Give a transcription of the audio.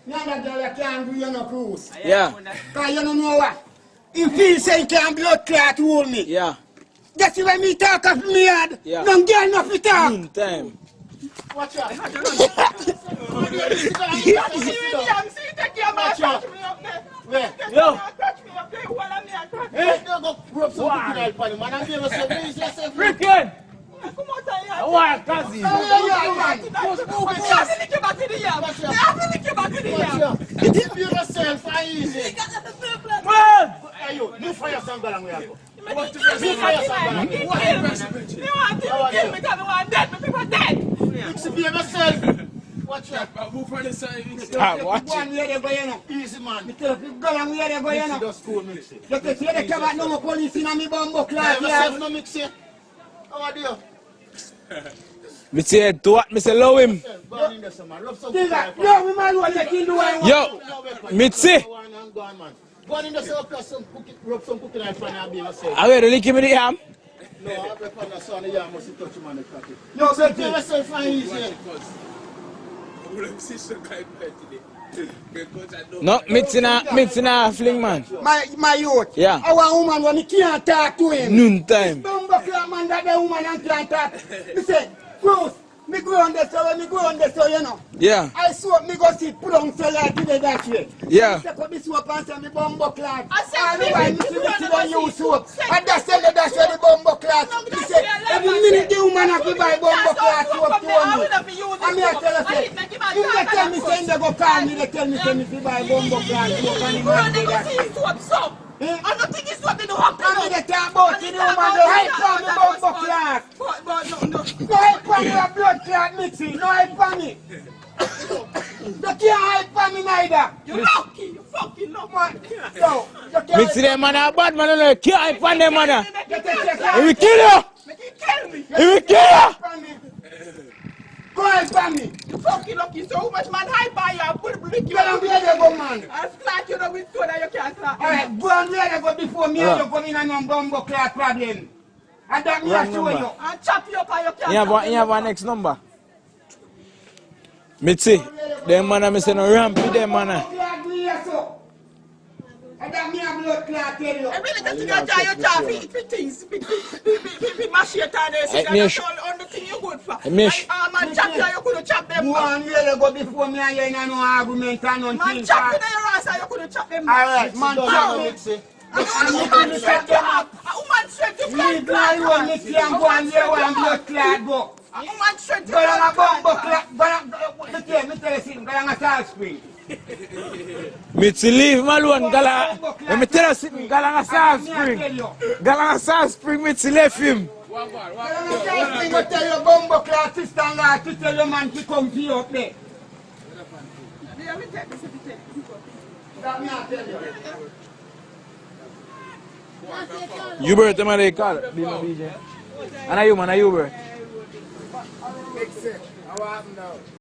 Neither girl you can't do you no cruise. Yeah. Because you don't know what? He feels say he can blood clot hold me. Yeah. That's why me talk of me head. Yeah. No girl no fit talk. Noon time. Watch out. Where? Yo. Hey, don't go rub some cooking oil for him, man. And give us some release yourself. Ricken! Why, cousin? Give yourself easy. Man! Hey, you, you fire some girl and we are go. Mix it for yourself. Watch out. Move for the side. Stop watching. Easy, man. Me tell you, girl and where they go, you Mix it, know. just cool, mix it. You can see the cabinet no more police in me bumbo class. Yourself no mix it. How are you? Me say to what? Me say love him. Go on in there, some man. Rub some Yo, cooking oil for him. we might want to kill the one. Yo, me say. Go on, man. Go on in there, plus some cooking, rub some cooking oil for him and be yourself. I will link him in the arm. No, I reckon that's on the yam must touch him on the cracky. Yo, So baby. give yourself easy. No, me fling man. My youth. Yeah. Our woman when he can't talk to him. Noon time. Bumbo class man that the woman and can't talk. Me say, Bruce, me go on the so you know. Yeah. I saw me go see put on so like today that way. Yeah. Me take up the soap and say me bumbo class. I said, All the me while me see me don't use soap. And that's the bumbo class. Me say, every minute the woman have to buy bumbo class soap to me. And me I tell her say, if they tell me say they go call me, they tell me say me fi buy bumbo class soap and him not do that. I don't think it's what they do happen. And me they talk about the woman the hype on the bumbo class. No hype on your blood clot mixing. No hype on me. You can't hype on me neither. You're lucky. You fucking lucky. Man, yo, you can't Me see them man a bad man. No, kill hype on them man. You can check He out. will kill you. Make it kill me. He will kill you. Hype on me. Go hype on me. You fucking lucky. So much man high by you. I put brick you Go and where they go, man. I slack you know with so that you can't slack. Alright, go and where they go before me and you come in and bumbo class problem. And that me I Wrong show number. you. And chop you up and you can't. You have one next number. Me see. Them man me say no ramp with them man. And that me a blood clot tell you. I really just think you can't feed things. Be mash it and Hey, Mish. all the thing you good for. Hey, Mish. Man chop you, you couldn't chop them. Go and where they go before me and you ain't no argument and no Man thing. chop you in your ass and you couldn't chop them. Alright, man chop me. Mix it. A woman strength you have. A woman strength you Leave blood me alone, Mickey, and go and where one blood clot go. A woman strength you Go down a blood bumbo clot. Go down, me tell you something, go down a Salt Spring. Me to leave him alone, gala. Let me tell you something, gala Salt Spring. Gala Salt Spring, me to left him. Go down a Salt Spring, go tell your bumbo clot sister and God to tell your man to come to you up there. That me I tell you. Hubert, the man they call. DJ. And you man, Hubert. How happened now?